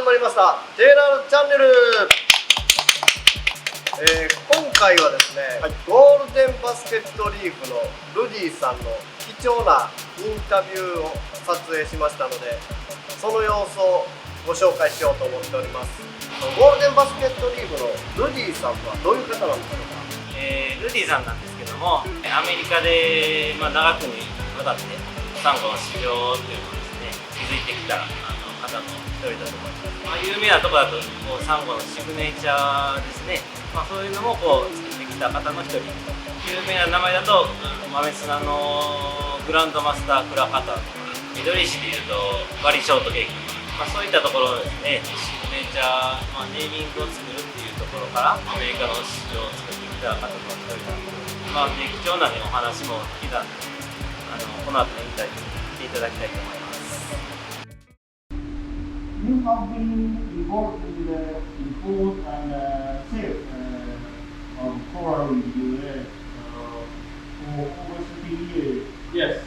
まりましたテイラーチャンネル、今回はですね、ゴールデンバスケットリーフのルディさんの貴重なインタビューを撮影しましたので、その様子をご紹介しようと思っております。ゴールデンバスケットリーフのルディさんはどういう方なんでしょうか。ルディさんなんですけども、アメリカで、長くにわたってサンゴの市場というのをですね築いてきた方の一人だと思います。有名なところだとサンゴのシグネチャーですね、そういうのも作ってきた方の一人。有名な名前だと豆砂のグランドマスタークラファターとか、緑石でいうとバリショートケーキ、そういったところですね、シグネチャー、ネーミングを作るっていうところからアメリカの市場を作ってきた方の一人なんで、貴重な、お話も聞いたんで、この後のインタビューに聞いていただきたいと思います。You have been involved in the import and sale of coral in the US for over 30 years. Yes.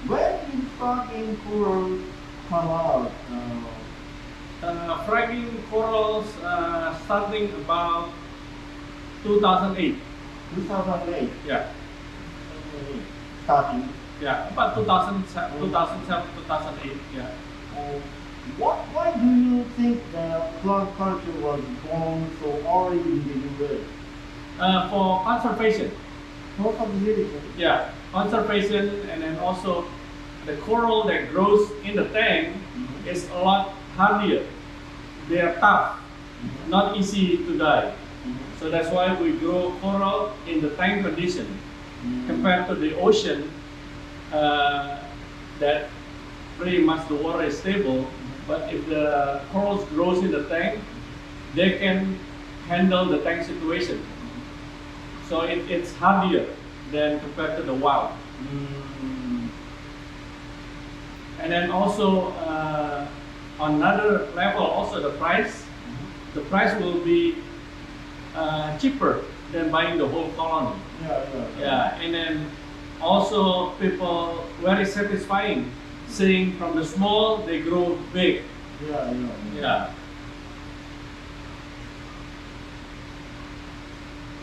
When did fracking coral come out? Fracking corals starting about 2008. 2008. Yeah. Starting. Yeah, about 2007, 2008. Yeah. Why do you think the frog culture was born so early in the US? For conservation. For conservation? Yeah, conservation, and then also the coral that grows in the tank is a lot hardier. They are tough, not easy to die. So that's why we grow coral in the tank condition compared to the ocean that pretty much the water is stable. But if the corals grows in the tank, they can handle the tank situation. So it's hardier than compared to the wild. And then also on another level, also the price will be cheaper than buying the whole colony. Yeah, and then also people very satisfying seeing from the small they grow big. Yeah.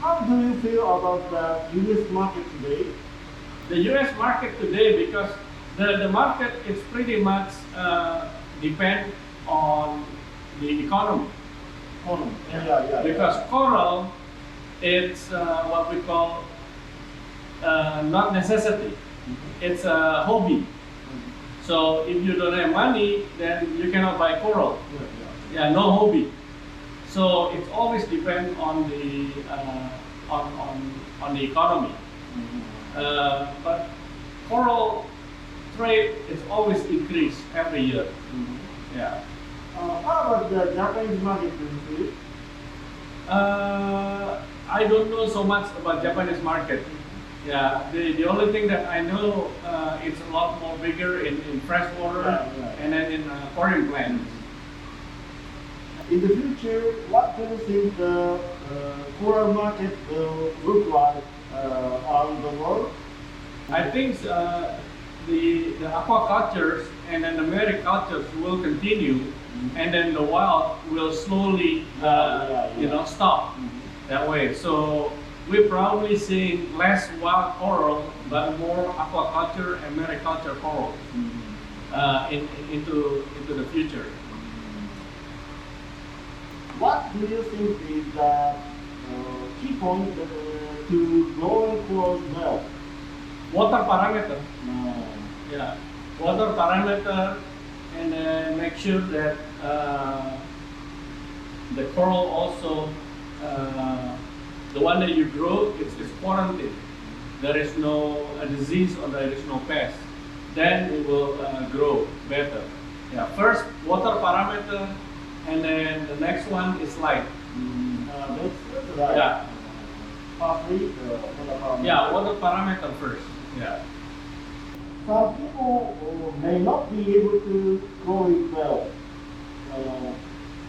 How do you feel about the US market today? The US market today, because the market is pretty much depend on the economy. Because coral, it's what we call not necessity. It's a hobby. So if you don't have money, then you cannot buy coral. Yeah, no hobby. So it always depends on the on the economy. But coral trade is always increased every year. Yeah. How about the Japanese market? I don't know so much about Japanese market. Yeah, the only thing that I know, it's a lot more bigger in freshwater and then in aquarium plants. In the future, what do you think the coral market will look like around the world? I think the aquacultures and then the maricultures will continue, and then the wild will slowly, stop that way. So we're probably seeing less wild coral, but more aquaculture and mariculture coral into the future. What do you think is the key point to growing corals well? Water parameter. Yeah, water parameter, and then make sure that the coral also, the one that you grow, is quarantined. There is no disease or there is no pest. Then it will grow better. Yeah, first water parameter, and then the next one is light. Yeah. Yeah, water parameter first. Yeah. Some people may not be able to grow it well.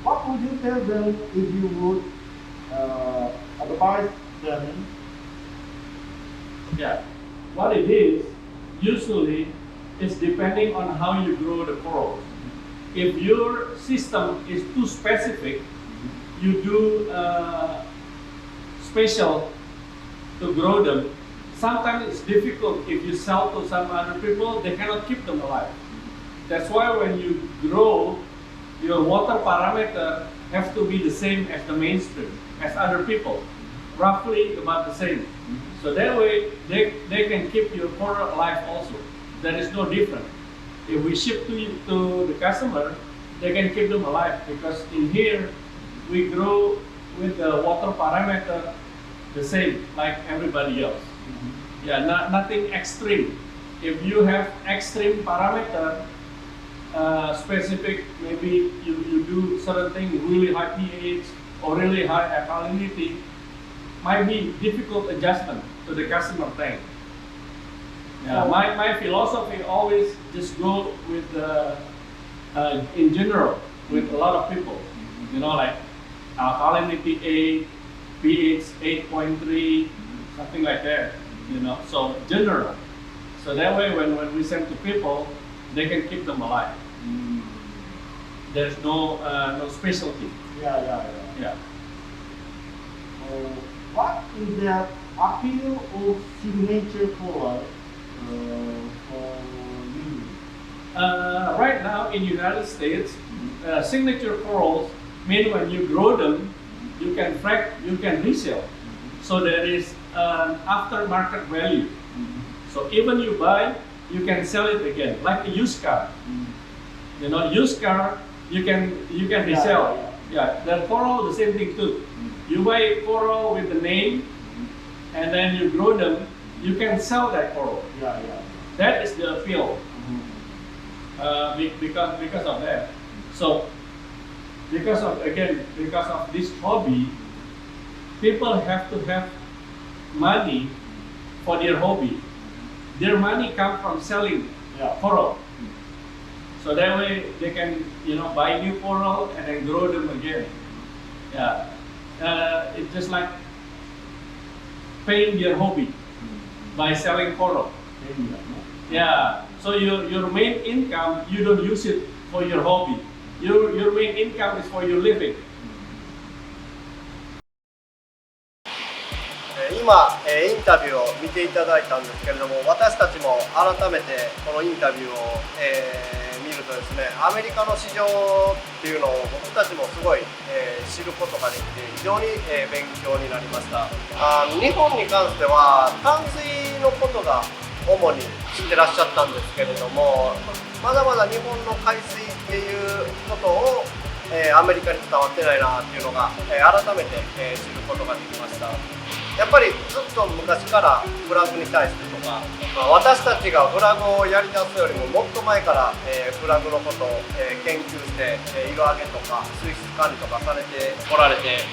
What would you tell them if you would advise them? Yeah. What it is, usually, it's depending on how you grow the corals. if your system is too specific, you do special to grow them. Sometimes it's difficult if you sell to some other people, they cannot keep them alive. That's why when you grow, your water parameter have to be the same as the mainstream, as other people, roughly about the same. So that way, they can keep your coral alive also. There is no difference. If we ship to the customer, they can keep them alive because in here, we grow with the water parameter the same like everybody else. Yeah, nothing extreme. If you have extreme parameter, specific, maybe you do certain thing really high pH or really high alkalinity, might be difficult adjustment to the customer tank. Yeah, my philosophy always just go with in general with a lot of people. You know, like alkalinity 8, pH 8.3, something like that. You know, so general. So that way, when we send to people, they can keep them alive. There's no specialty. Yeah. What is the appeal of signature coral for you? Right now in United States, signature corals mean when you grow them, you can frac, you can resell. So there is an aftermarket value. So even you buy, you can sell it again, like a used car. You know, used car, you can resell. Yeah, the coral, the same thing too. You buy coral with the name, and then you grow them, you can sell that coral. That is the appeal. Because of that. So, because of this hobby, people have to have money for their hobby. Their money comes from selling coral. So that way they can, buy new coral and then grow them again. It's just like paying their hobby by selling coral. Yeah. So your main income, you don't use it for your hobby. Your main income is for your living. 今、インタビューを見ていただいたんですけれども、私たちも改めてこのインタビューを、見るとですね、アメリカの市場っていうのを僕たちもすごい、知ることができて非常に、勉強になりました。日本に関しては淡水のことが主に知ってらっしゃったんですけれども、まだまだ日本の海水っていうことを、アメリカに伝わってないなっていうのが、改めて、知ることができました。やっぱりずっと昔からフラグに対してとか、私たちがフラグをやりだすよりももっと前から、フラグのことを、研究して、色上げとか水質管理とかされておられて、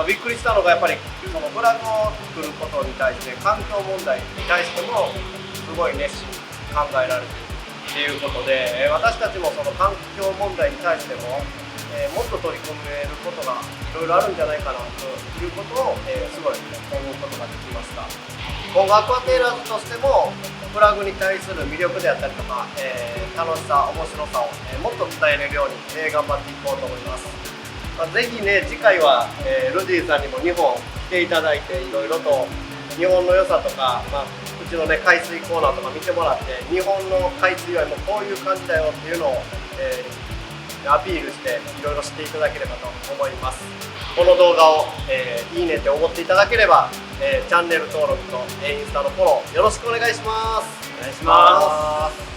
びっくりしたのがやっぱりそのフラグを作ることに対して環境問題に対してもすごい熱心に考えられているっていうことで、私たちもその環境問題に対してももっと取り組めることがいろいろあるんじゃないかなということを、すごい思うことができました。今後アクアテイラーズとしてもフラグに対する魅力であったりとか、楽しさ、面白さを、もっと伝えれるように、頑張っていこうと思います。ぜひね、次回は、ルディさんにも日本来ていただいていろいろと日本の良さとか、うちのね海水コーナーとか見てもらって、日本の海水はもうこういう感じだよっていうのを、アピールしていろいろ知っていただければと思います。この動画を、いいねって思っていただければ、チャンネル登録と、インスタのフォローよろしくお願いします。お願いします。